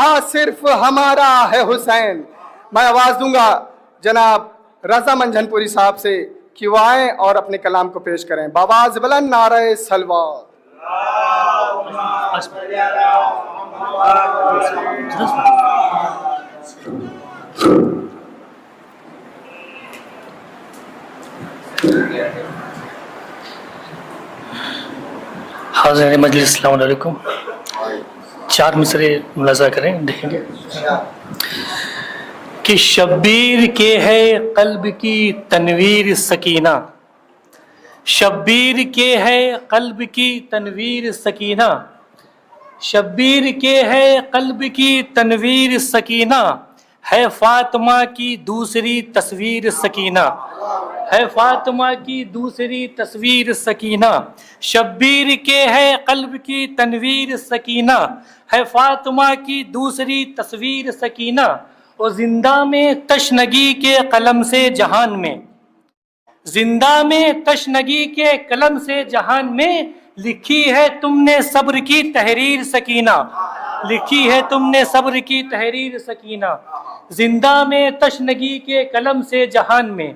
آج صرف ہمارا ہے حسین. میں آواز دوں گا جناب رضا منجھن پوری صاحب سے کہ وہ آئیں اور اپنے کلام کو پیش کریں. بآواز بلند نعرہ صلوات. حاضرین مجلس السلام علیکم. 4 مصرے ملاحظہ کریں, دیکھیں گے کہ شبیر کے ہے قلب کی تنویر سکینہ, شبیر کے ہے قلب کی تنویر سکینہ, شبیر کے ہے قلب کی تنویر سکینہ, ہے فاطمہ کی دوسری تصویر سکینہ, ہے فاطمہ کی دوسری تصویر سکینہ, شبیر کے ہے قلب کی تنویر سکینہ, ہے فاطمہ کی دوسری تصویر سکینہ, اور زندہ میں تشنگی کے قلم سے جہان میں, زندہ میں تشنگی کے قلم سے جہان میں, لکھی ہے تم نے صبر کی تحریر سکینہ, لکھی ہے تم نے صبر کی تحریر سکینہ, زندہ میں تشنگی کے قلم سے جہان میں,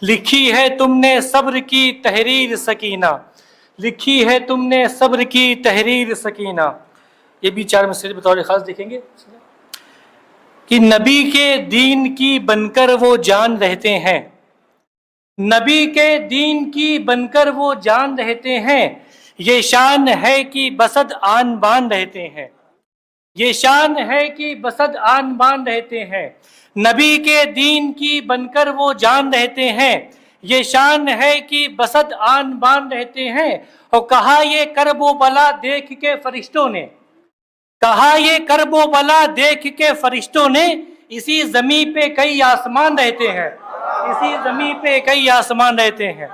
لکھی ہے تم نے صبر کی تحریر سکینہ, لکھی ہے تم نے صبر کی تحریر سکینہ. یہ بھی 4 مصرے بطور خاص دیکھیں گے کہ نبی کے دین کی بن کر وہ جان رہتے ہیں, نبی کے دین کی بن کر وہ جان رہتے ہیں, یہ شان ہے کہ بسد آن بان رہتے ہیں, یہ شان ہے کہ بسد آن بان رہتے ہیں, نبی کے دین کی بن کر وہ جان رہتے ہیں, یہ شان ہے کہ بسد آن بان رہتے ہیں. اور کہا یہ کرب و بلا دیکھ کے فرشتوں نے, کہا یہ کرب و بلا دیکھ کے فرشتوں نے, اسی زمین پہ کئی آسمان رہتے ہیں, اسی زمین پہ کئی آسمان رہتے ہیں,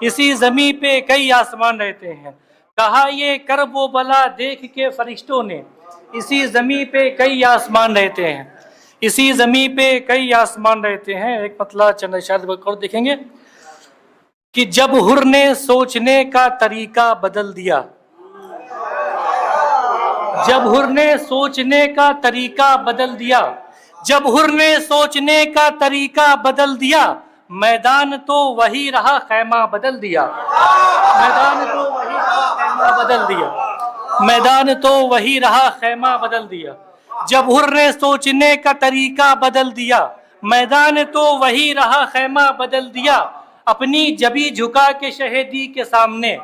اسی زمین پہ کئی آسمان رہتے ہیں. کہا یہ کرب و بلا دیکھ کے فرشتوں نے, اسی زمین پہ کئی آسمان رہتے ہیں, اسی زمین پہ کئی آسمان رہتے ہیں. ایک مطلع چند اشعار اور دیکھیں گے کہ جب حر نے سوچنے کا طریقہ بدل دیا, جب حر نے سوچنے کا طریقہ بدل دیا, جب حر نے سوچنے کا طریقہ بدل دیا, میدان تو وہی رہا خیمہ بدل دیا, میدان تو وہی رہا خیمہ بدل دیا, میدان تو وہی رہا خیمہ بدل دیا. جب حر نے سوچنے کا طریقہ بدل دیا, میدان تو وہی رہا خیمہ بدل دیا. اپنی جبی جھکا کے شہیدی کے سامنے,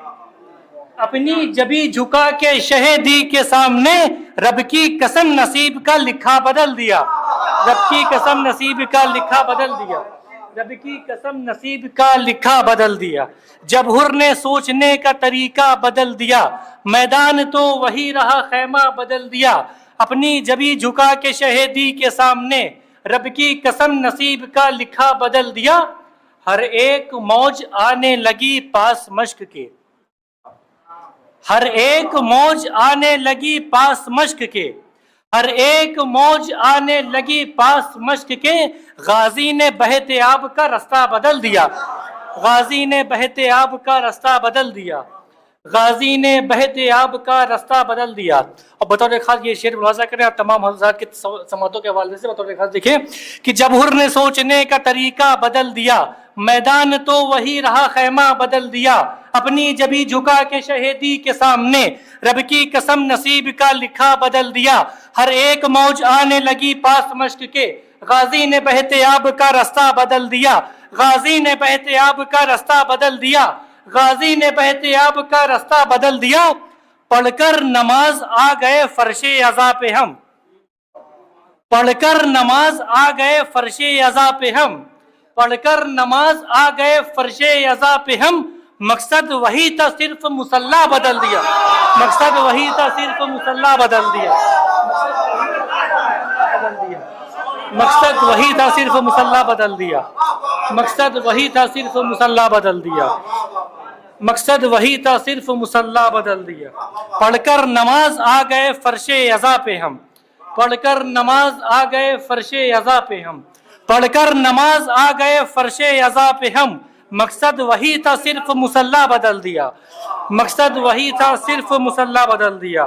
اپنی جبی جھکا کے شہیدی کے سامنے, رب کی قسم نصیب کا لکھا بدل دیا, رب کی قسم نصیب کا لکھا بدل دیا, رب کی قسم نصیب کا لکھا بدل دیا. جب حر نے سوچنے کا طریقہ بدل دیا, میدان تو وہی رہا خیمہ بدل دیا. اپنی جبی جھکا کے شہیدی کے سامنے, رب کی قسم نصیب کا لکھا بدل دیا. ہر ایک موج آنے لگی پاس مشق کے, ہر ایک موج آنے لگی پاس مشق کے, ہر ایک موج آنے لگی پاس مشق کے. غازی نے بہتے آب کا رستہ بدل دیا, غازی نے بہتے آب کا رستہ بدل دیا, غازی نے بہتے آب کا رستہ بدل دیا. اور بطور خاص یہ شعر ملاحظہ کریں آپ تمام حضرات کے سماعتوں کے حوالے سے, بطور خاص دیکھیں کہ جب حر نے سوچنے کا طریقہ بدل دیا, میدان تو وہی رہا خیمہ بدل دیا. اپنی جبی جھکا کے شہیدی کے سامنے, رب کی قسم نصیب کا لکھا بدل دیا. ہر ایک موج آنے لگی پاس مشق کے, غازی نے بہتے آب کا رستہ بدل دیا, غازی نے بہتے آب کا رستہ بدل دیا, غازی نے بہتے آب کا رستہ بدل دیا. پڑھ کر نماز آ گئے فرش عزا پہ ہم, پڑھ کر نماز آ گئے فرش عزا پہ ہم, پڑھ کر نماز آ گئے فرش عزا پہ ہم. مقصد وہی تھا صرف مصلی بدل دیا, مقصد وہی تھا صرف مصلی بدل دیا, مقصد وہی تھا صرف مصلی بدل دیا, مقصد وہی تھا صرف مصلی بدل دیا, مقصد وہی تھا صرف مصلی بدل دیا. پڑھ کر نماز آ گئے فرش عزا پہ ہم, پڑھ کر نماز آ گئے فرش عزا پہ ہم, پڑھ کر نماز آ گئے فرش عزا پہ ہم. مقصد وہی تھا صرف مصلی بدل دیا, مقصد وہی تھا صرف مصلی بدل دیا,